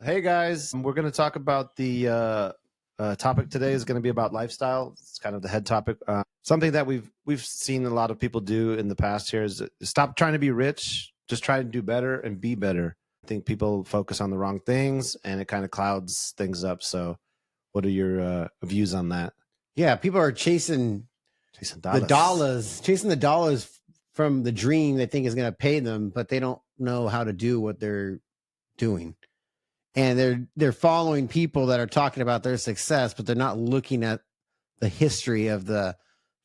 Hey guys, we're going to talk about the topic today is going to be about lifestyle. It's kind of the head topic. Something that we've seen a lot of people do in the past here is stop trying to be rich, just try to do better and be better. I think people focus on the wrong things and it kind of clouds things up. So what are your views on that? Yeah, people are chasing the dollars from the dream they think is going to pay them, but they don't know how to do what they're doing. And they're following people that are talking about their success, but they're not looking at the history of the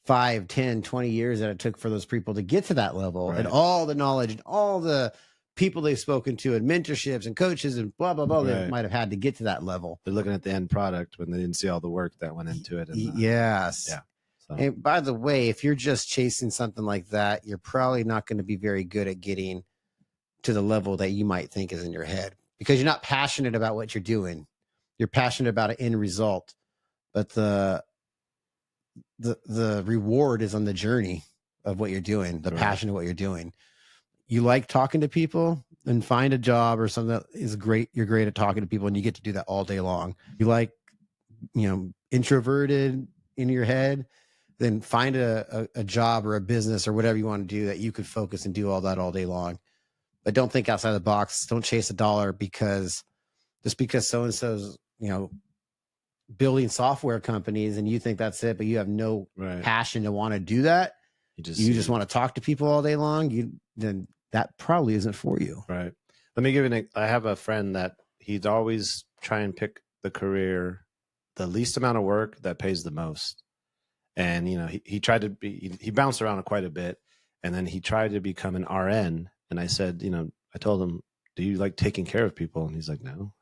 5, 10, 20 years that it took for those people to get to that level, Right. and all the knowledge and all the people they've spoken to and mentorships and coaches and blah, blah, blah, Right. that might have had to get to that level. They're looking at the end product when they didn't see all the work that went into it. And, Yes. Yeah. So. And by the way, if you're just chasing something like that, you're probably not going to be very good at getting to the level that you might think is in your head, because you're not passionate about what you're doing. You're passionate about an end result, but the reward is on the journey of what you're doing, the passion of what you're doing. You like talking to people, and find a job or something that is great. You're great at talking to people and you get to do that all day long. You like, introverted in your head, then find a job or a business or whatever you want to do that you could focus and do all that all day long. But don't think outside the box. Don't chase a dollar because so-and-so's, building software companies and you think that's it, but you have no passion to want to do that. You just want to talk to people all day long. Then that probably isn't for you. Right. Let me give you I have a friend that he'd always try and pick the career, the least amount of work that pays the most. And, he tried to he bounced around quite a bit, and then he tried to become an RN. And I said, I told him, do you like taking care of people? And he's like, no,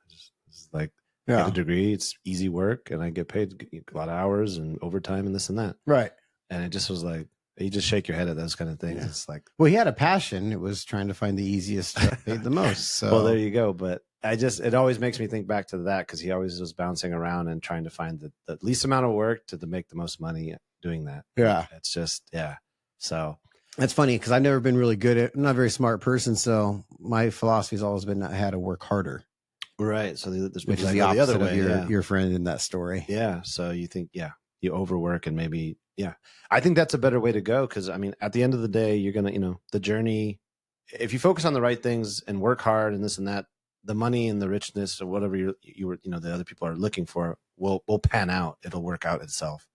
it's like, I get a degree. It's easy work and I get paid a lot of hours and overtime and this and that. Right. And it just was like, you just shake your head at those kind of things. Yeah. It's like, well, he had a passion. It was trying to find the easiest job paid the most. So well, there you go. But it always makes me think back to that, because he always was bouncing around and trying to find the least amount of work to make the most money doing that. Yeah. It's just, yeah. So that's funny, because I've never been really good at, I'm not a very smart person. So my philosophy has always been I had to work harder. Right. So there's which is the opposite the other way, of your friend in that story. Yeah. So you think, you overwork and maybe, I think that's a better way to go. Because at the end of the day, you're going to, the journey, if you focus on the right things and work hard and this and that, the money and the richness or whatever the other people are looking for will pan out. It'll work out itself.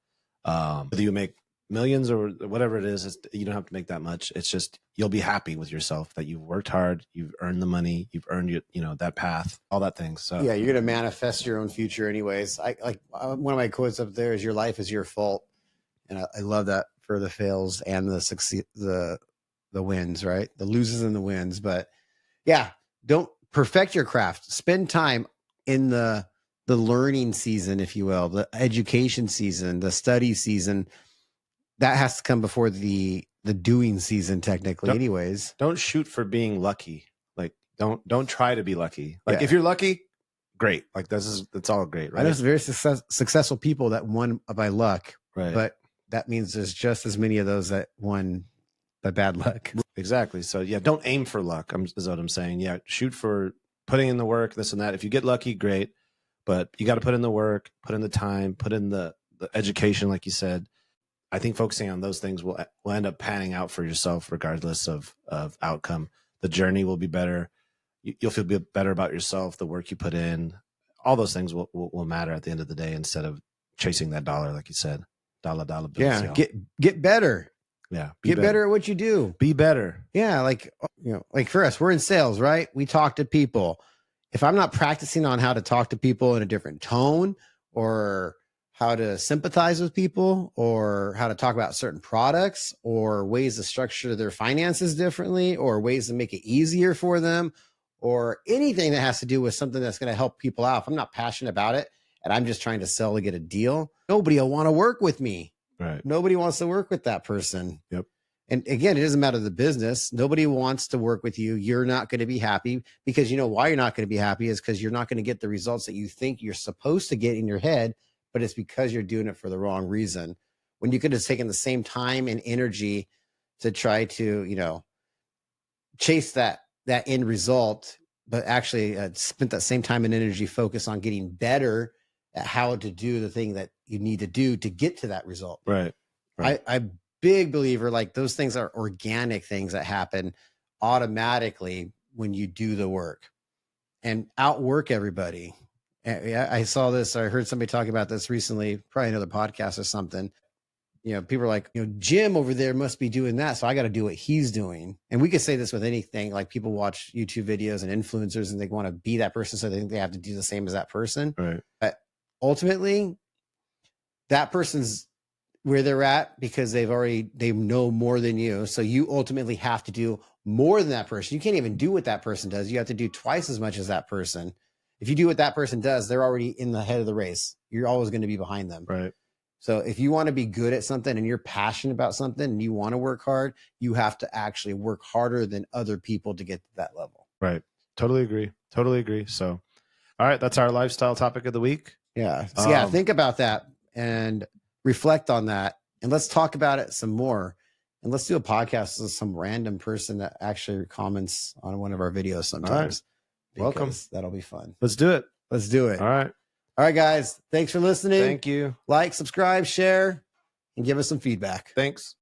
Whether you make millions or whatever it is, you don't have to make that much. It's just, you'll be happy with yourself that you've worked hard, you've earned the money, you've earned that path, all that things. So yeah, you're going to manifest your own future anyways. I like one of my quotes up there is, your life is your fault. And I love that for the fails and the succeed, the wins, right? The loses and the wins. But yeah, don't perfect your craft. Spend time in the learning season, if you will, the education season, the study season. That has to come before the doing season, technically. Anyways, don't shoot for being lucky. Like don't try to be lucky. Like if you're lucky, great. Like it's all great, right? I know some very successful people that won by luck, right? But that means there's just as many of those that won by bad luck. Exactly. So yeah, don't aim for luck. Is what I'm saying. Yeah, shoot for putting in the work, this and that. If you get lucky, great. But you got to put in the work, put in the time, put in the education, like you said. I think focusing on those things will end up panning out for yourself, regardless of outcome. The journey will be better. You'll feel better about yourself. The work you put in, all those things will matter at the end of the day, instead of chasing that dollar, like you said. Dollar bills. Yeah, get better. Yeah, get better at what you do. Be better. Yeah, like for us, we're in sales, right? We talk to people. If I'm not practicing on how to talk to people in a different tone, or how to sympathize with people, or how to talk about certain products, or ways to structure their finances differently, or ways to make it easier for them, or anything that has to do with something that's going to help people out. If I'm not passionate about it and I'm just trying to sell to get a deal, nobody will want to work with me. Right. Nobody wants to work with that person. Yep. And again, it doesn't matter the business. Nobody wants to work with you. You're not going to be happy, because why you're not going to be happy is because you're not going to get the results that you think you're supposed to get in your head, but it's because you're doing it for the wrong reason. When you could have taken the same time and energy to try to, chase that end result but actually spent that same time and energy focus on getting better at how to do the thing that you need to do to get to that result. Right. I'm big believer, like those things are organic things that happen automatically when you do the work and outwork everybody. Yeah, I saw this. I heard somebody talking about this recently, probably another podcast or something. People are like, Jim over there must be doing that, so I got to do what he's doing. And we could say this with anything. Like people watch YouTube videos and influencers, and they want to be that person, so they think they have to do the same as that person. Right. But ultimately, that person's where they're at because they know more than you. So you ultimately have to do more than that person. You can't even do what that person does. You have to do twice as much as that person. If you do what that person does, they're already in the head of the race. You're always going to be behind them. Right. So if you want to be good at something and you're passionate about something and you want to work hard, you have to actually work harder than other people to get to that level. Right. Totally agree. So, all right. That's our lifestyle topic of the week. Yeah. So think about that and reflect on that. And let's talk about it some more. And let's do a podcast with some random person that actually comments on one of our videos sometimes. Welcome. That'll be fun. Let's do it. All right. All right, guys. Thanks for listening. Thank you. Like, subscribe, share, and give us some feedback. Thanks.